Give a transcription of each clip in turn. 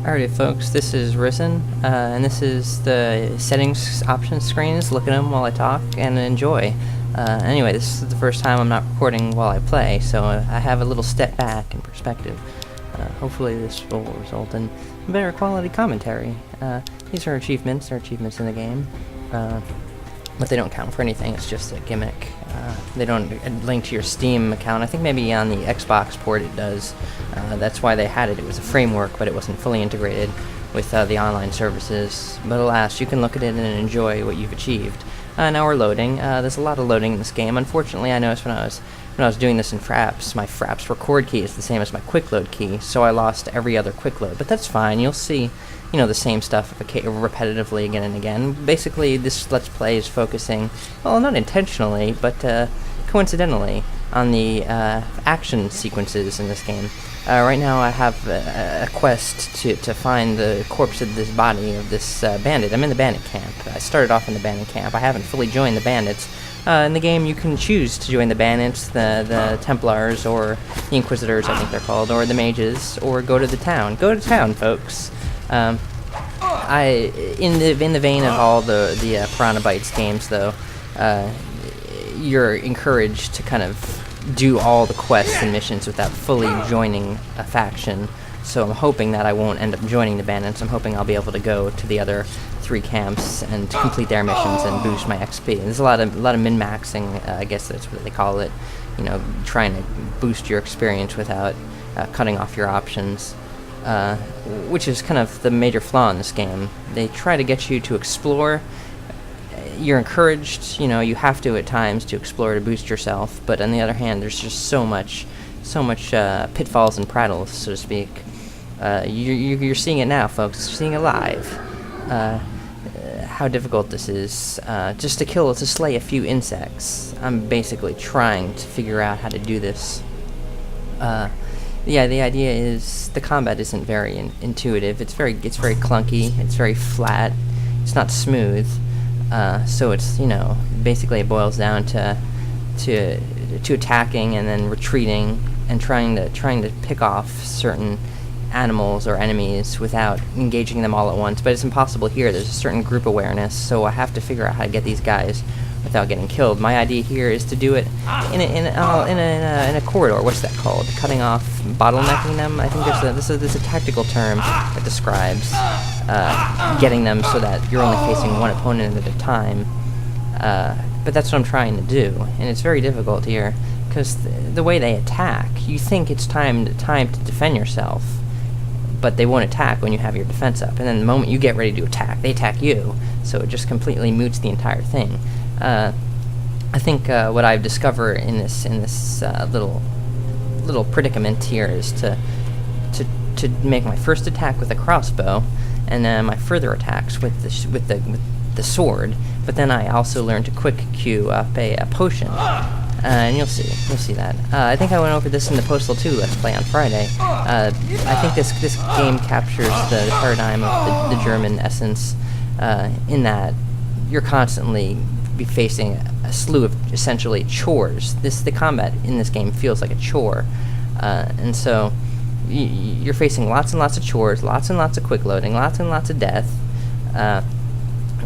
Alrighty folks, this is Risen, and this is the settings options screens. Look at them while I talk and enjoy. Anyway, this is the first time I'm not recording while I play, so I have a little step back in perspective. Hopefully this will result in better quality commentary. These are achievements, they're achievements in the game, but they don't count for anything, it's just a gimmick. They don't link to your Steam account. I think maybe on the Xbox port it does. That's why they had it. It was a framework, but it wasn't fully integrated with the online services. But alas, you can look at it and enjoy what you've achieved. Now we're loading. There's a lot of loading in this game. Unfortunately, I noticed when I was doing this in Fraps, my Fraps record key is the same as my quick load key, so I lost every other quick load. But that's fine. You'll see, you know, the same stuff repetitively again and again. Basically, this Let's Play is focusing, well, not intentionally, but coincidentally, on the action sequences in this game. Right now I have a quest to find the corpse of this body of this bandit. I'm in the bandit camp. I started off in the bandit camp. I haven't fully joined the bandits. In the game you can choose to join the bandits, the Templars, or the Inquisitors I think they're called, or the mages, or go to the town. Go to town, folks. In the vein of all the Piranha-Bytes games though, you're encouraged to kind of do all the quests and missions without fully joining a faction. So I'm hoping that I won't end up joining the bandits. I'm hoping I'll be able to go to the other 3 camps and complete their missions and boost my XP. There's a lot of min-maxing, I guess that's what they call it. You know, trying to boost your experience without cutting off your options, which is kind of the major flaw in this game. They try to get you to explore. You're encouraged, you know, you have to at times to explore to boost yourself, but on the other hand, there's just so much pitfalls and prattles, so to speak. You're seeing it now, folks. You're seeing it live. How difficult this is. Just to slay a few insects. I'm basically trying to figure out how to do this. Yeah, the idea is the combat isn't very intuitive. It's very clunky. It's very flat. It's not smooth. So it's, you know, basically it boils down to attacking and then retreating and trying to pick off certain animals or enemies without engaging them all at once. But it's impossible here. There's a certain group awareness, so I have to figure out how to get these guys without getting killed. My idea here is to do it in a corridor. What's that called? Cutting off, bottlenecking them. I think there's a tactical term that describes getting them so that you're only facing one opponent at a time. But that's what I'm trying to do, and it's very difficult here because the way they attack, you think it's time to defend yourself, but they won't attack when you have your defense up. And then the moment you get ready to attack, they attack you. So it just completely moots the entire thing. I think what I've discovered in this little predicament here is to make my first attack with a crossbow, and then my further attacks with the sword. But then I also learned to quick queue up a potion, and you'll see that. I think I went over this in the Postal 2 Let's Play on Friday. I think this game captures the paradigm of the German essence, in that you're constantly be facing a slew of essentially chores. The combat in this game feels like a chore, and so you're facing lots and lots of chores, lots and lots of quick loading, lots and lots of death,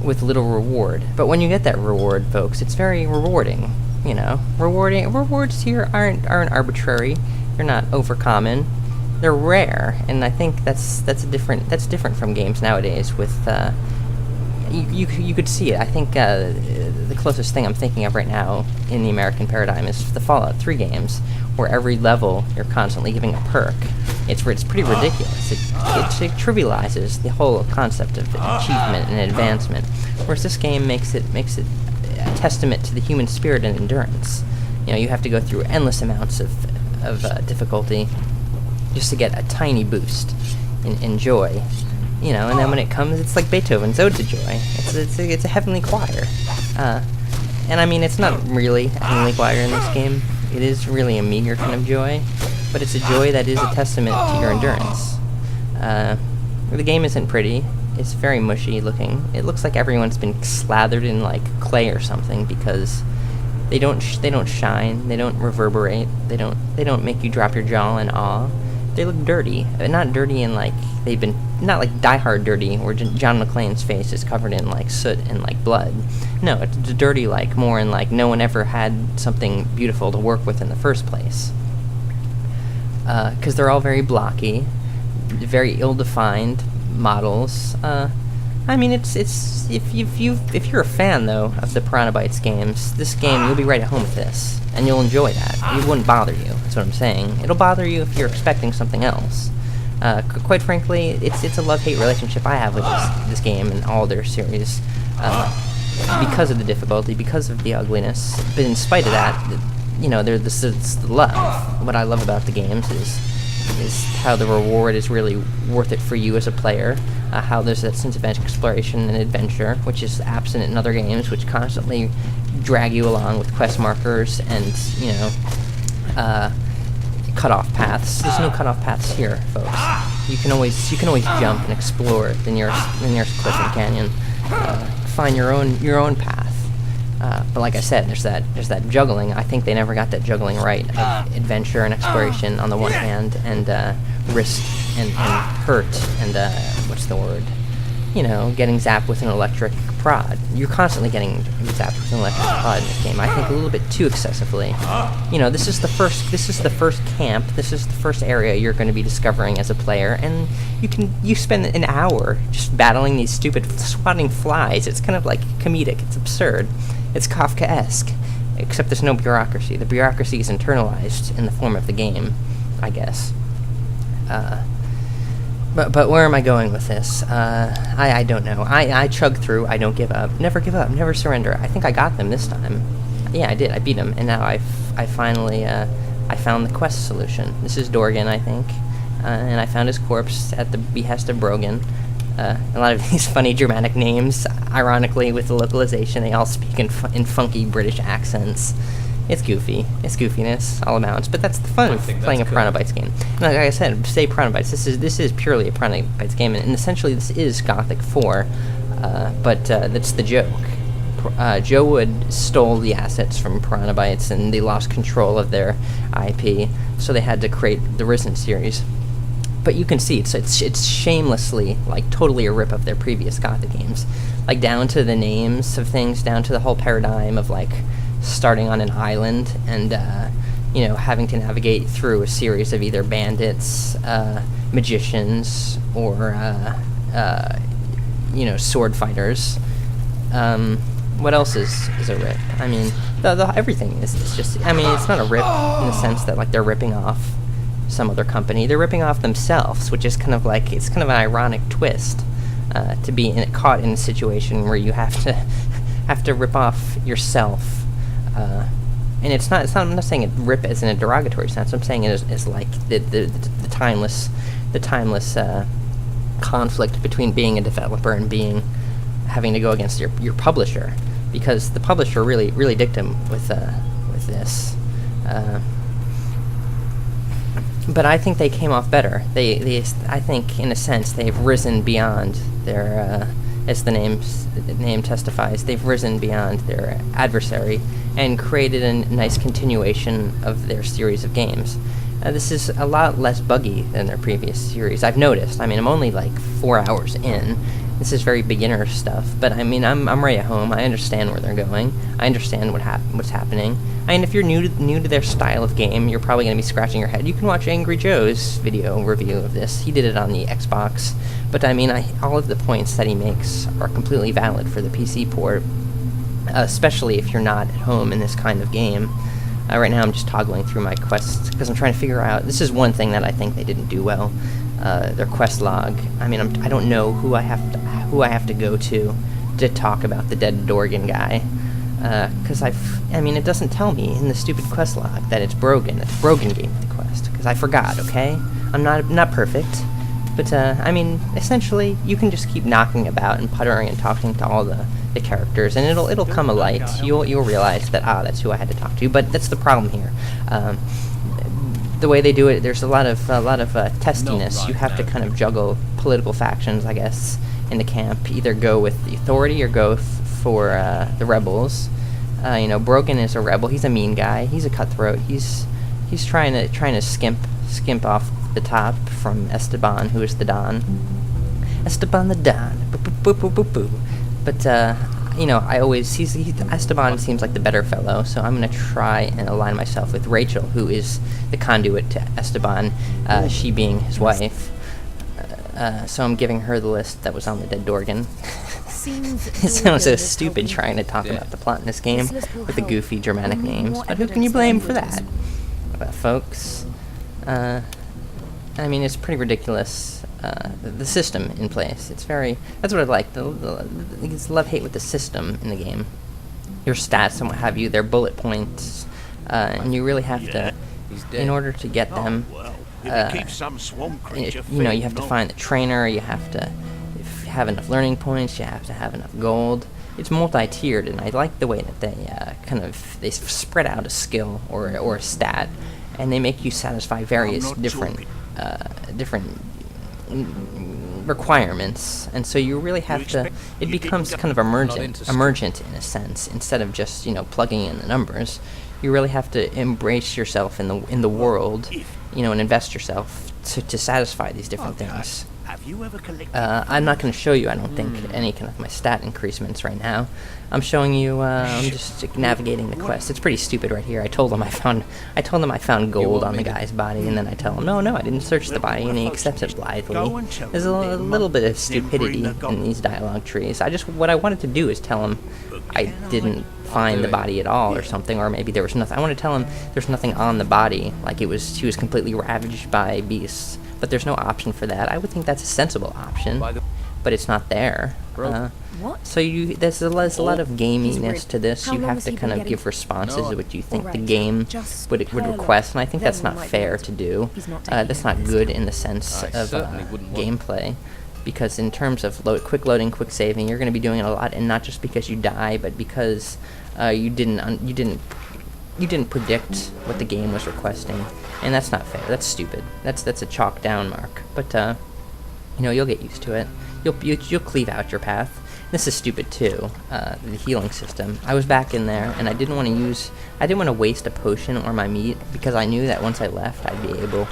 with little reward. But when you get that reward, folks, it's very rewarding. You know, rewards here aren't arbitrary. They're not overcommon. They're rare, and I think that's different from games nowadays. With you could see it. I think the closest thing I'm thinking of right now in the American paradigm is the Fallout 3 games, where every level you're constantly giving a perk. It's pretty ridiculous. It trivializes the whole concept of achievement and advancement, whereas this game makes it a testament to the human spirit and endurance. You know, you have to go through endless amounts of difficulty just to get a tiny boost in joy. You know, and then when it comes, it's like Beethoven's Ode to Joy. It's a heavenly choir. And I mean, it's not really a heavenly choir in this game. It is really a meager kind of joy, but it's a joy that is a testament to your endurance. The game isn't pretty. It's very mushy looking. It looks like everyone's been slathered in like clay or something, because they don't shine, they don't reverberate, they don't make you drop your jaw in awe. look dirty. Not dirty in like they've been, not like Die Hard dirty, where John McClane's face is covered in like soot and like blood. No, it's dirty like more in like no one ever had something beautiful to work with in the first place. Because they're all very blocky, very ill-defined models. I mean, it's if you're a fan though of the Piranha-Bytes games, this game you'll be right at home with this, and you'll enjoy that. It wouldn't bother you. That's what I'm saying. It'll bother you if you're expecting something else. Quite frankly, it's a love-hate relationship I have with this game and all their series, because of the difficulty, because of the ugliness. But in spite of that, you know, there's the love. What I love about the games is how the reward is really worth it for you as a player. How there's that sense of exploration and adventure, which is absent in other games, which constantly drag you along with quest markers and, you know, cut-off paths. There's no cut-off paths here, folks. You can always jump and explore the nearest cliff and canyon, find your own path. But like I said, there's that juggling. I think they never got that juggling right of adventure and exploration on the one hand, and risk and hurt and what's the word? You know, getting zapped with an electric prod. You're constantly getting zapped with an electric prod in this game. I think a little bit too excessively. You know, this is the first camp. This is the first area you're going to be discovering as a player, and you spend an hour just battling these stupid swatting flies. It's kind of like comedic. It's absurd. It's Kafkaesque, except there's no bureaucracy. The bureaucracy is internalized in the form of the game, I guess. But where am I going with this? I don't know. I chug through. I don't give up. Never give up. Never surrender. I think I got them this time. Yeah, I did. I beat them, and now I finally I found the quest solution. This is Dorgan, I think, and I found his corpse at the behest of Brogan. A lot of these funny dramatic names, ironically, with the localization, they all speak in funky British accents. It's goofy. It's goofiness, all amounts. But that's the fun of playing a Piranha-Bytes game. And like I said, say Piranha-Bytes, this is purely a Piranha-Bytes game, and essentially this is Gothic 4, but that's the joke. JoWooD stole the assets from Piranha-Bytes, and they lost control of their IP, so they had to create the Risen series. But you can see it's shamelessly, like, totally a rip of their previous Gothic games, like down to the names of things, down to the whole paradigm of like starting on an island and you know, having to navigate through a series of either bandits, magicians, or you know, sword fighters. What else is a rip? I mean, everything is just. I mean, it's not a rip in the sense that like they're ripping off some other company. They're ripping off themselves, which is kind of like, it's kind of an ironic twist to be caught in a situation where you have to rip off yourself. And it's not. I'm not saying it rip as in a derogatory sense. I'm saying it as like the timeless conflict between being a developer and having to go against your publisher, because the publisher really dicked him with this. But I think they came off better. They I think, in a sense, they've risen beyond their, as the name testifies, they've risen beyond their adversary and created a nice continuation of their series of games. This is a lot less buggy than their previous series, I've noticed. I mean, I'm only like 4 hours in. This is very beginner stuff, but I mean, I'm right at home. I understand where they're going. I understand what's happening. I mean, if you're new to their style of game, you're probably going to be scratching your head. You can watch Angry Joe's video review of this. He did it on the Xbox. But I mean, all of the points that he makes are completely valid for the PC port, especially if you're not at home in this kind of game. Right now I'm just toggling through my quests because I'm trying to figure out, this is one thing that I think they didn't do well, their quest log. I mean, I don't know who I have to go to talk about the dead Dorgan guy, because I mean, it doesn't tell me in the stupid quest log that it's Brogan. It's Brogan gave me the quest, because I forgot, okay? I'm not perfect, but I mean, essentially, you can just keep knocking about and puttering and talking to all the characters, and it'll come alight. You'll realize that, that's who I had to talk to. But that's the problem here. The way they do it, there's a lot of testiness. You have to kind of juggle political factions, I guess, in the camp. Either go with the authority or go for the rebels. You know, Brogan is a rebel. He's a mean guy. He's a cutthroat. He's trying to skimp off the top from Esteban, who is the Don. Esteban the Don. Boo, boo, boo, boo, boo. But, you know, Esteban seems like the better fellow, so I'm going to try and align myself with Rachel, who is the conduit to Esteban, she being his wife. So I'm giving her the list that was on the dead Dorgan. It sounds so stupid trying to talk about the plot in this game with the goofy Germanic names, but who can you blame for that? Folks, I mean, it's pretty ridiculous, the system in place. It's that's what I like, it's love-hate with the system in the game. Your stats and what have you, they're bullet points, and you really have to, in order to get them, you know, you have to find the trainer, you have to have enough learning points, you have to have enough gold. It's multi-tiered, and I like the way that they they spread out a skill or a stat, and they make you satisfy various different requirements, and so you really have to. It becomes kind of emergent in a sense, instead of just, you know, plugging in the numbers. You really have to embrace yourself in the world, you know, and invest yourself to satisfy these different things. I'm not going to show you, I don't think, any kind of my stat increasements right now. I'm showing you, I'm just navigating the quest. It's pretty stupid right here. I told him I found gold on the guy's body, and then I tell him, no, I didn't search the body, and he accepts it blithely. There's a little bit of stupidity in these dialogue trees. What I wanted to do is tell him I didn't find the body at all or something, or maybe there was nothing. I want to tell him there's nothing on the body, like he was completely ravaged by beasts. But there's no option for that. I would think that's a sensible option, but it's not there. So there's a lot of gaminess to this. You have to kind of give responses to what you think the game would request, and I think that's not fair to do. That's not good in the sense of gameplay, because in terms of quick loading, quick saving, you're going to be doing it a lot, and not just because you die, but because you didn't predict what the game was requesting, and that's not fair. That's stupid. That's a chalk down mark. But you know, you'll get used to it. You'll cleave out your path. This is stupid too. The healing system. I was back in there, and I didn't want to waste a potion or my meat, because I knew that once I left, I'd be able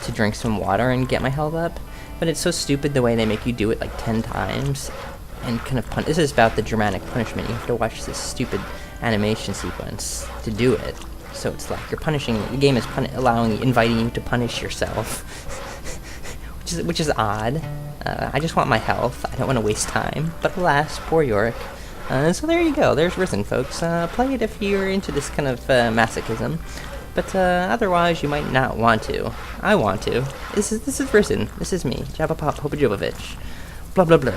to drink some water and get my health up. But it's so stupid the way they make you do it like 10 times, and kind of this is about the Germanic punishment. You have to watch this stupid animation sequence to do it. So it's like you're punishing. The game is inviting you to punish yourself, which is odd. I just want my health. I don't want to waste time. But alas, poor Yorick. So there you go. There's Risen, folks. Play it if you're into this kind of masochism. But otherwise, you might not want to. I want to. This is Risen. This is me, Jabba Pop Hopajovovich. Blah blah blah.